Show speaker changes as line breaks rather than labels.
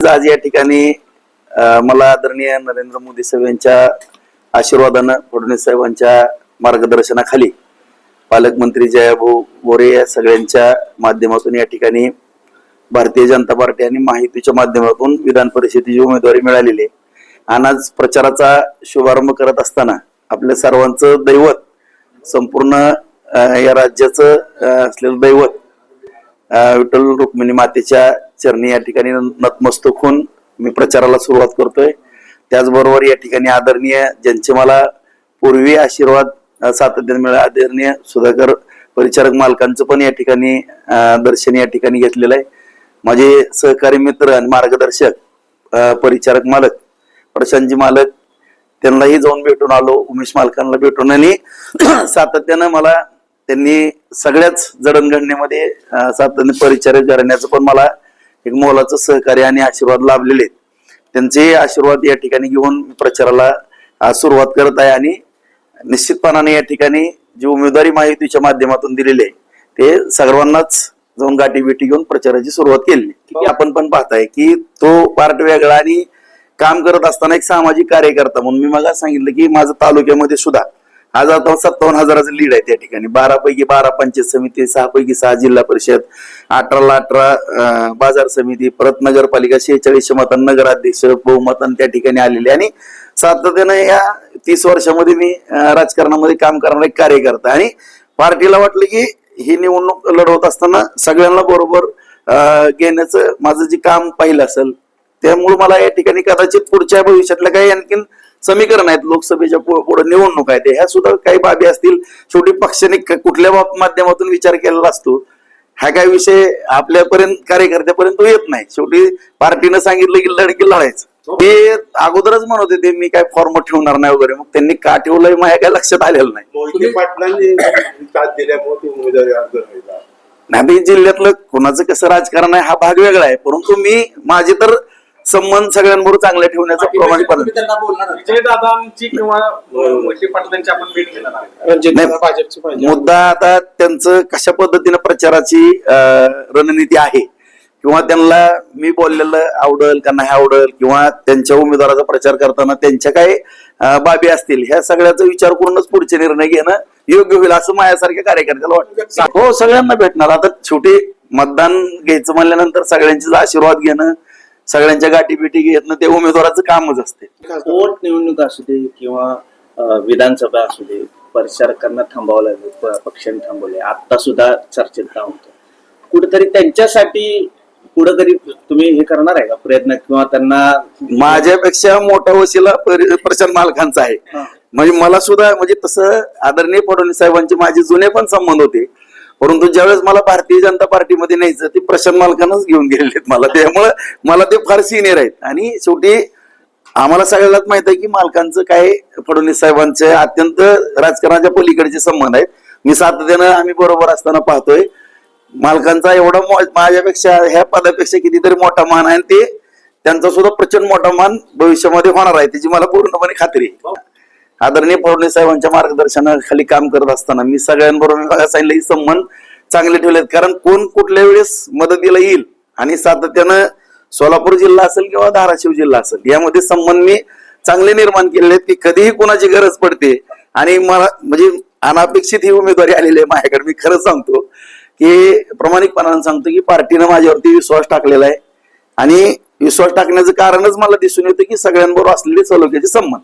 आज या ठिकाणी मला आदरणीय नरेंद्र मोदी साहेब यांच्या आशीर्वादानं, फडणवीस साहेबांच्या मार्गदर्शनाखाली पालकमंत्री जयाभाऊ गोरे या सगळ्यांच्या माध्यमातून या ठिकाणी भारतीय जनता पार्टी आणि महायुतीच्या माध्यमातून विधान परिषदेची उमेदवारी मिळालेली आहे. आणि आज प्रचाराचा शुभारंभ करत असताना आपल्या सर्वांचं दैवत, संपूर्ण या राज्याचं असलेलं दैवत विठ्ठल रुक्मिणी मातेच्या चरणी या ठिकाणी नतमस्तक होऊन मी प्रचाराला सुरुवात करतोय. त्याचबरोबर या ठिकाणी आदरणीय ज्यांचे मला पूर्वी आशीर्वाद सातत्याने मिळाले, आदरणीय सुधाकर परिचारक मालकांचं पण या ठिकाणी दर्शन या ठिकाणी घेतलेलं आहे. माझे सहकारी मित्र आणि मार्गदर्शक परिचारक मालक प्रशांतजी मालक, त्यांनाही जाऊन भेटून आलो. उमेश मालकांना भेटून आणि सातत्यानं मला त्यांनी सगळ्याच जडणघडणीमध्ये सातत्याने परिचारक करण्याचं पण मला एक सहकार्य आणि आशीर्वाद लाभलेले आहेत. त्यांचे आशीर्वाद या ठिकाणी घेऊन प्रचाराला सुरुवात करत आहे. आणि निश्चितपणाने या ठिकाणी जी उमेदवारी महायुतीच्या माध्यमातून दिलेली आहे ते सर्वांनाच जाऊन गाठी भेटी घेऊन प्रचाराची सुरुवात केली. आपण पण पाहताय की तो पार्ट वेगळा आणि काम करत असताना एक सामाजिक कार्यकर्ता म्हणून मी मग सांगितलं की माझं तालुक्यामध्ये सुद्धा आज आता 57,000चं लीड आहे. त्या ठिकाणी 12 पैकी 12 पंचायत समिती, 6 पैकी 6 जिल्हा परिषद, 18ला 18 बाजार समिती, परत नगरपालिका 46 मतांन नगराध्यक्ष बहुमतान त्या ठिकाणी आलेले. आणि सातत्यानं या 30 वर्षामध्ये मी राजकारणामध्ये काम करणारा एक कार्यकर्ता. आणि पार्टीला वाटलं की ही निवडणूक लढवत असताना सगळ्यांना बरोबर घेण्याचं माझं जे काम पाहिलं असेल, त्यामुळे मला या ठिकाणी कदाचित पुढच्या भविष्यातल्या काही आणखीन समीकरण आहेत, लोकसभेच्या पुढे निवडणूक आहेत, ह्या सुद्धा काही बाबी असतील. शेवटी पक्षाने कुठल्या माध्यमातून विचार केलेला असतो, हा काही विषय आपल्यापर्यंत कार्यकर्त्यापर्यंत येत नाही. शेवटी पार्टीनं सांगितलं की लढकी लढायचं. ते अगोदरच म्हणत होते मी काय फॉर्म ठेवणार नाही वगैरे, मग त्यांनी का ठेवलंय माझ्या काय लक्षात आलेलं नाही. नाही, जिल्ह्यातलं कोणाचं कसं राजकारण आहे हा भाग वेगळा आहे, परंतु मी माझे तर संबंध सगळ्यांबरोबर चांगले ठेवण्याचा प्रमाणपत्र मुद्दा आता त्यांचं कशा पद्धतीने प्रचाराची रणनीती आहे किंवा त्यांना मी बोललेलं आवडेल का नाही आवडेल किंवा त्यांच्या उमेदवाराचा प्रचार करताना त्यांच्या काय बाबी असतील, ह्या सगळ्याचा विचार करूनच पुढचे निर्णय घेणं योग्य होईल असं माझ्यासारख्या कार्यकर्त्याला वाटतं. हो, सगळ्यांना भेटणार. आता शेवटी मतदान घ्यायचं म्हणल्यानंतर सगळ्यांचे आशीर्वाद घेणं, सगळ्यांच्या गाठी भेटी घेणं ते उमेदवाराचं कामच असते.
पोट निवडणूक असू दे किंवा विधानसभा असू दे, परिचारकांना थांबावं लागलं, पक्षांनी थांबवले, आता सुद्धा चर्चेत का होतं, कुठेतरी त्यांच्यासाठी कुठेतरी तुम्ही हे करणार आहे का प्रयत्न, किंवा त्यांना?
माझ्यापेक्षा मोठा वशिला प्रशांत मालकांचा आहे. म्हणजे मला सुद्धा म्हणजे तसं आदरणीय फडणवीस साहेबांचे माझे जुने पण संबंध होते, परंतु ज्यावेळेस मला भारतीय जनता पार्टीमध्ये न्यायचं ते प्रशांत मालकांनाच घेऊन गेलेले आहेत मला, त्यामुळे मला ते फार सिनियर आहेत. आणि शेवटी आम्हाला सगळ्यालाच माहित आहे की मालकांचं काय फडणवीस साहेबांचे अत्यंत राजकारणाच्या पलीकडचे संबंध आहेत. मी सातत्यानं आम्ही बरोबर असताना पाहतोय मालकांचा एवढा माझ्यापेक्षा ह्या पदापेक्षा कितीतरी मोठा मान आहे, ते त्यांचा सुद्धा प्रचंड मोठा मान भविष्यामध्ये होणार आहे, त्याची मला पूर्णपणे खात्री आहे. आदरणीय फडणवीस साहेबांच्या मार्गदर्शनाखाली काम करत असताना मी सगळ्यांबरोबर सांगितलं की संबंध चांगले ठेवलेत, कारण कोण कुठल्या वेळेस मदतीला येईल. आणि सातत्यानं सोलापूर जिल्हा असेल किंवा धाराशिव जिल्हा असेल यामध्ये संबंध मी चांगले निर्माण केलेले आहेत की कधीही कोणाची गरज पडते. आणि मला म्हणजे अनापेक्षित ही उमेदवारी आलेली आहे माझ्याकडे. मी खरंच सांगतो की प्रामाणिकपणाने सांगतो की पार्टीनं माझ्यावरती विश्वास टाकलेला आहे. आणि विश्वास टाकण्याचं कारणच मला दिसून येतं की सगळ्यांबरोबर असलेले सलोख्याचे संबंध.